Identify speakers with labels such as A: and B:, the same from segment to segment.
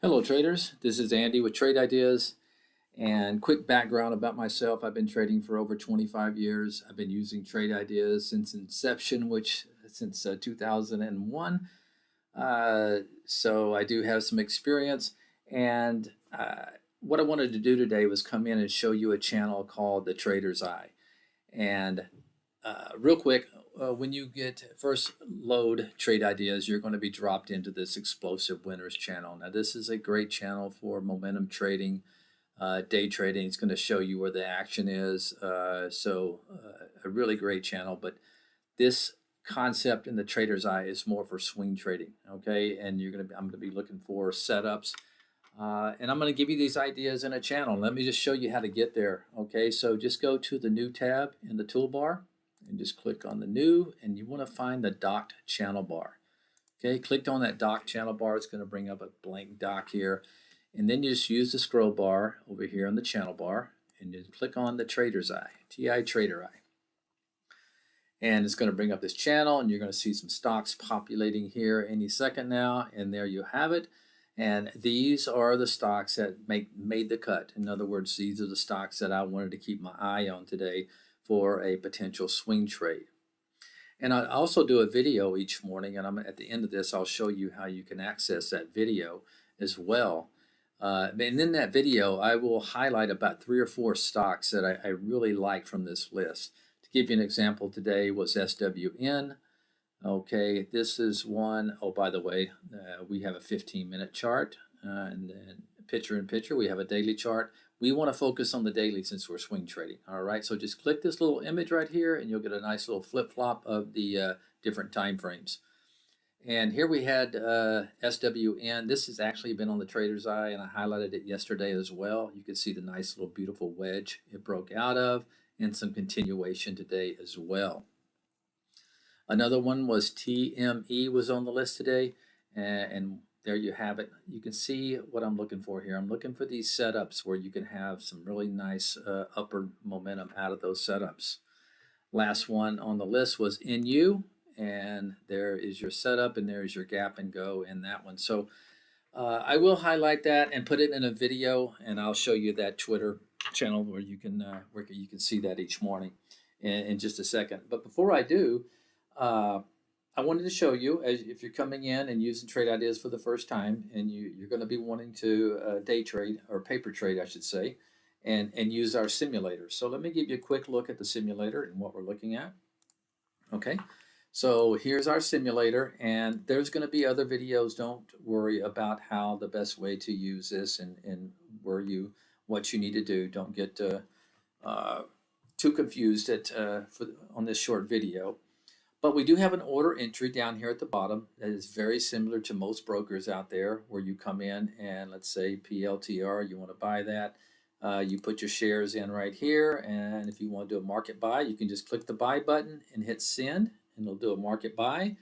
A: Hello traders, this is Andy with Trade Ideas, and quick background about myself. I've been trading for over 25 years. I've been using Trade Ideas since inception, which since 2001. So I do have some experience, and what I wanted to do today was come in and show you a channel called The Trader's Eye. And real quick, when you get first load Trade Ideas, you're going to be dropped into this Explosive Winners channel. Now, this is a great channel for momentum trading, day trading. It's going to show you where the action is. A really great channel. But this concept in the Trader's Eye is more for swing trading. Okay, and I'm going to be looking for setups. And I'm going to give you these ideas in a channel. Let me just show you how to get there. Okay, so just go to the new tab in the toolbar and just click on the new, and you want to find the docked channel bar. Okay, clicked on that docked channel bar. It's going to bring up a blank dock here, and then you just use the scroll bar over here on the channel bar and then click on the Trader's Eye, TI Trader Eye. And it's going to bring up this channel, and you're going to see some stocks populating here any second now, and there you have it. And these are the stocks that made the cut. In other words, these are the stocks that I wanted to keep my eye on today for a potential swing trade. And I also do a video each morning, and at the end of this, I'll show you how you can access that video as well. And in that video, I will highlight about 3 or 4 stocks that I really like from this list. To give you an example, today was SWN. Okay, this is one. Oh, by the way, we have a 15-minute chart, and then picture in picture, we have a daily chart. We want to focus on the daily since we're swing trading. All right, so just click this little image right here, and you'll get a nice little flip-flop of the different time frames. And here we had SWN. This has actually been on the Trader's Eye, and I highlighted it yesterday as well. You can see the nice little beautiful wedge it broke out of, and some continuation today as well. Another one was TME was on the list today, and there you have it. You can see what I'm looking for here. I'm looking for these setups where you can have some really nice upward momentum out of those setups. Last one on the list was NU, and there is your setup, and there is your gap and go in that one. So I will highlight that and put it in a video, and I'll show you that Twitter channel where you can see that each morning in just a second. But before I do, I wanted to show you, if you're coming in and using Trade Ideas for the first time, and you're going to be wanting to day trade, or paper trade, I should say, and use our simulator. So let me give you a quick look at the simulator and what we're looking at. Okay, so here's our simulator, and there's going to be other videos. Don't worry about how the best way to use this and what you need to do. Don't get too confused on this short video. But we do have an order entry down here at the bottom that is very similar to most brokers out there, where you come in and, let's say PLTR, you want to buy that. You put your shares in right here, and if you want to do a market buy, you can just click the buy button and hit send, and it'll do a market buy.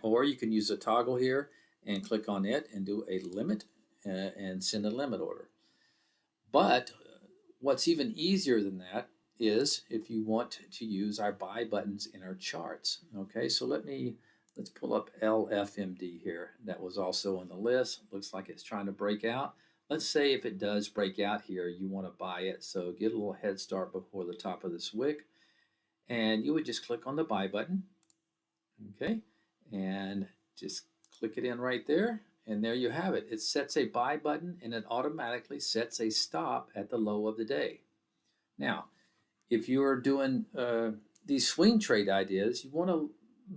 A: Or you can use a toggle here and click on it and do a limit and send a limit order. But what's even easier than that is if you want to use our buy buttons in our charts. Okay, so let's pull up LFMD here. That was also on the list. Looks like it's trying to break out. Let's say if it does break out here, you want to buy it. So get a little head start before the top of this wick, and you would just click on the buy button. Okay, and just click it in right there, and there you have it. It sets a buy button, and it automatically sets a stop at the low of the day. Now, if you are doing these swing trade ideas, you want a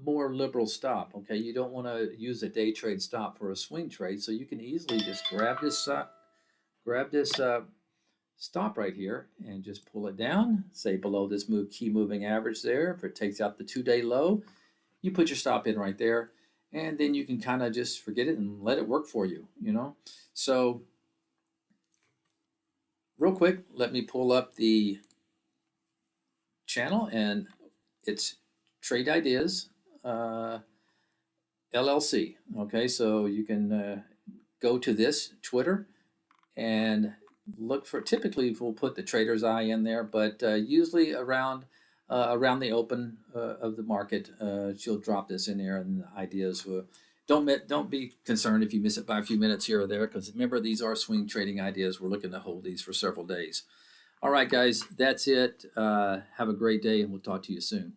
A: more liberal stop. Okay, you don't want to use a day trade stop for a swing trade, so you can easily just grab this stop right here and just pull it down, say below this key moving average there. If it takes out the 2-day low, you put your stop in right there, and then you can kind of just forget it and let it work for you. So real quick, let me pull up the channel, and it's Trade Ideas LLC. Okay, so you can go to this Twitter and look for, typically we'll put the Trader's Eye in there, but usually around the open of the market, she'll drop this in there, and the ideas will don't be concerned if you miss it by a few minutes here or there, because remember, these are swing trading ideas. We're looking to hold these for several days. All right, guys, that's it. Have a great day, and we'll talk to you soon.